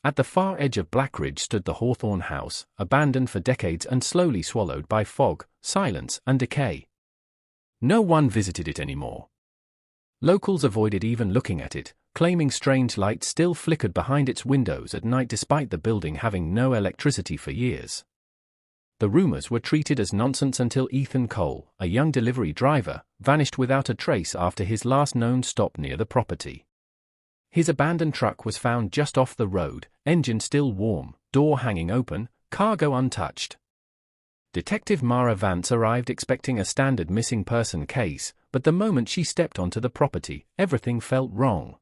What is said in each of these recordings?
At the far edge of Blackridge stood the Hawthorne House, abandoned for decades and slowly swallowed by fog, silence, and decay. No one visited it anymore. Locals avoided even looking at it, claiming strange lights still flickered behind its windows at night despite the building having no electricity for years. The rumors were treated as nonsense until Ethan Cole, a young delivery driver, vanished without a trace after his last known stop near the property. His abandoned truck was found just off the road, engine still warm, door hanging open, cargo untouched. Detective Mara Vance arrived expecting a standard missing person case, but the moment she stepped onto the property, everything felt wrong.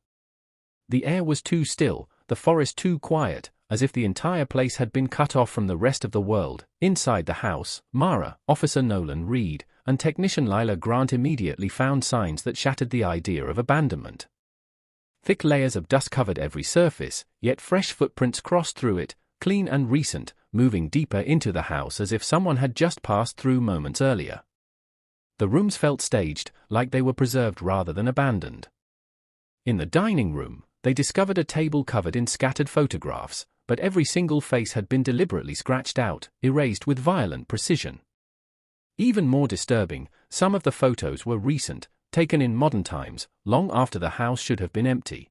The air was too still, the forest too quiet, as if the entire place had been cut off from the rest of the world. Inside the house, Mara, Officer Nolan Reed, and technician Lila Grant immediately found signs that shattered the idea of abandonment. Thick layers of dust covered every surface, yet fresh footprints crossed through it, clean and recent, moving deeper into the house as if someone had just passed through moments earlier. The rooms felt staged, like they were preserved rather than abandoned. In the dining room, they discovered a table covered in scattered photographs, but every single face had been deliberately scratched out, erased with violent precision. Even more disturbing, some of the photos were recent, taken in modern times, long after the house should have been empty.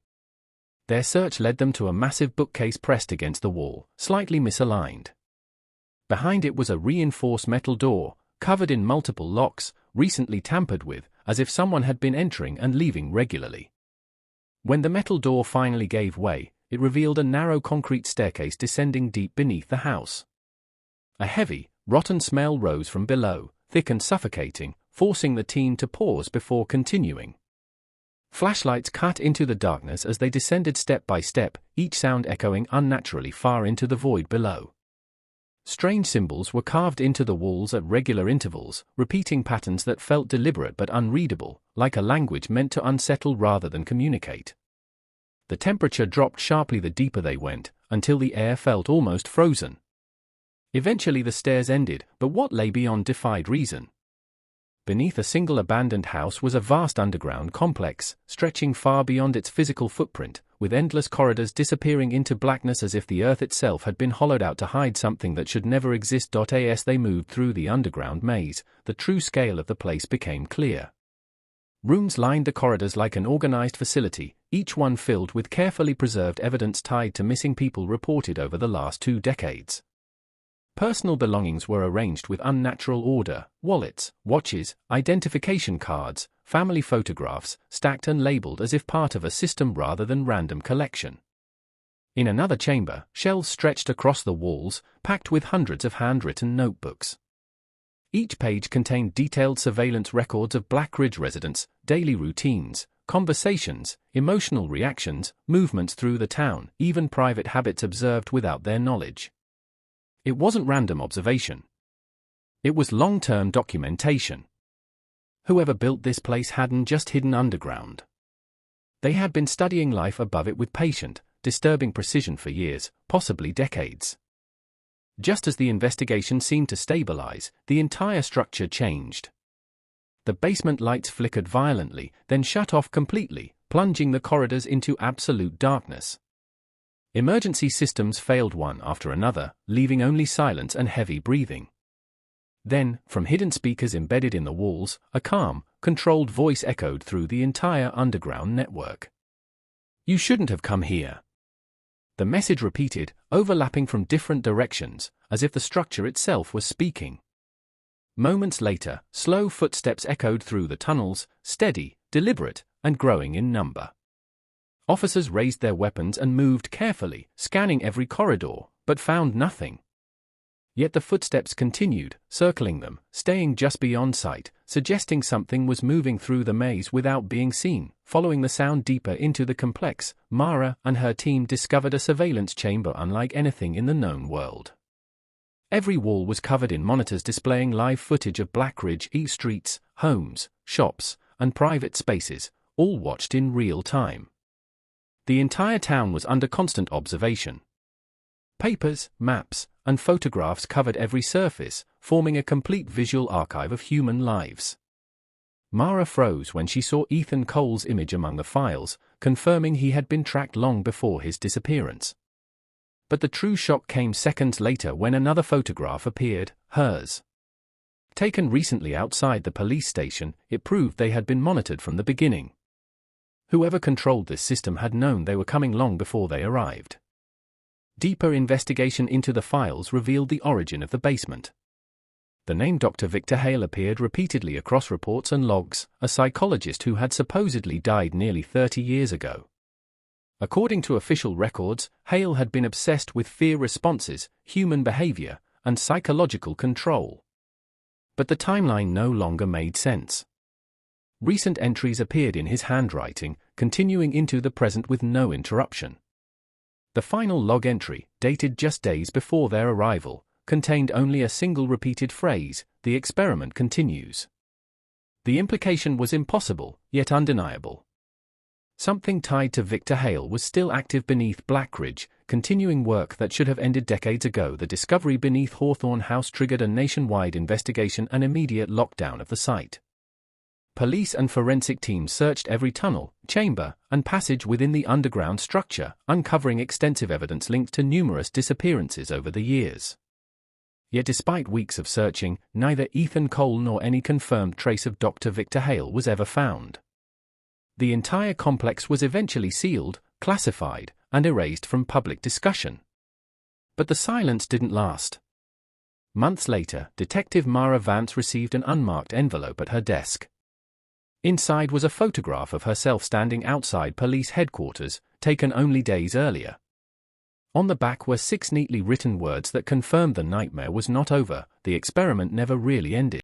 Their search led them to a massive bookcase pressed against the wall, slightly misaligned. Behind it was a reinforced metal door, covered in multiple locks, recently tampered with, as if someone had been entering and leaving regularly. When the metal door finally gave way, it revealed a narrow concrete staircase descending deep beneath the house. A heavy, rotten smell rose from below, thick and suffocating, forcing the team to pause before continuing. Flashlights cut into the darkness as they descended step by step, each sound echoing unnaturally far into the void below. Strange symbols were carved into the walls at regular intervals, repeating patterns that felt deliberate but unreadable, like a language meant to unsettle rather than communicate. The temperature dropped sharply the deeper they went, until the air felt almost frozen. Eventually the stairs ended, but what lay beyond defied reason. Beneath a single abandoned house was a vast underground complex, stretching far beyond its physical footprint, with endless corridors disappearing into blackness as if the earth itself had been hollowed out to hide something that should never exist. As they moved through the underground maze, the true scale of the place became clear. Rooms lined the corridors like an organized facility, each one filled with carefully preserved evidence tied to missing people reported over the last 2 decades. Personal belongings were arranged with unnatural order: wallets, watches, identification cards, family photographs, stacked and labeled as if part of a system rather than random collection. In another chamber, shelves stretched across the walls, packed with hundreds of handwritten notebooks. Each page contained detailed surveillance records of Blackridge residents, daily routines, conversations, emotional reactions, movements through the town, even private habits observed without their knowledge. It wasn't random observation. It was long-term documentation. Whoever built this place hadn't just hidden underground. They had been studying life above it with patient, disturbing precision for years, possibly decades. Just as the investigation seemed to stabilize, the entire structure changed. The basement lights flickered violently, then shut off completely, plunging the corridors into absolute darkness. Emergency systems failed one after another, leaving only silence and heavy breathing. Then, from hidden speakers embedded in the walls, a calm, controlled voice echoed through the entire underground network. "You shouldn't have come here." The message repeated, overlapping from different directions, as if the structure itself was speaking. Moments later, slow footsteps echoed through the tunnels, steady, deliberate, and growing in number. Officers raised their weapons and moved carefully, scanning every corridor, but found nothing. Yet the footsteps continued, circling them, staying just beyond sight, suggesting something was moving through the maze without being seen. Following the sound deeper into the complex, Mara and her team discovered a surveillance chamber unlike anything in the known world. Every wall was covered in monitors displaying live footage of Blackridge streets, homes, shops, and private spaces, all watched in real time. The entire town was under constant observation. Papers, maps, and photographs covered every surface, forming a complete visual archive of human lives. Mara froze when she saw Ethan Cole's image among the files, confirming he had been tracked long before his disappearance. But the true shock came seconds later when another photograph appeared, hers. Taken recently outside the police station, it proved they had been monitored from the beginning. Whoever controlled this system had known they were coming long before they arrived. Deeper investigation into the files revealed the origin of the basement. The name Dr. Victor Hale appeared repeatedly across reports and logs, a psychologist who had supposedly died nearly 30 years ago. According to official records, Hale had been obsessed with fear responses, human behavior, and psychological control. But the timeline no longer made sense. Recent entries appeared in his handwriting, continuing into the present with no interruption. The final log entry, dated just days before their arrival, contained only a single repeated phrase: "The experiment continues." The implication was impossible, yet undeniable. Something tied to Victor Hale was still active beneath Blackridge, continuing work that should have ended decades ago. The discovery beneath Hawthorne House triggered a nationwide investigation and immediate lockdown of the site. Police and forensic teams searched every tunnel, chamber, and passage within the underground structure, uncovering extensive evidence linked to numerous disappearances over the years. Yet despite weeks of searching, neither Ethan Cole nor any confirmed trace of Dr. Victor Hale was ever found. The entire complex was eventually sealed, classified, and erased from public discussion. But the silence didn't last. Months later, Detective Mara Vance received an unmarked envelope at her desk. Inside was a photograph of herself standing outside police headquarters, taken only days earlier. On the back were 6 neatly written words that confirmed the nightmare was not over, the experiment never really ended.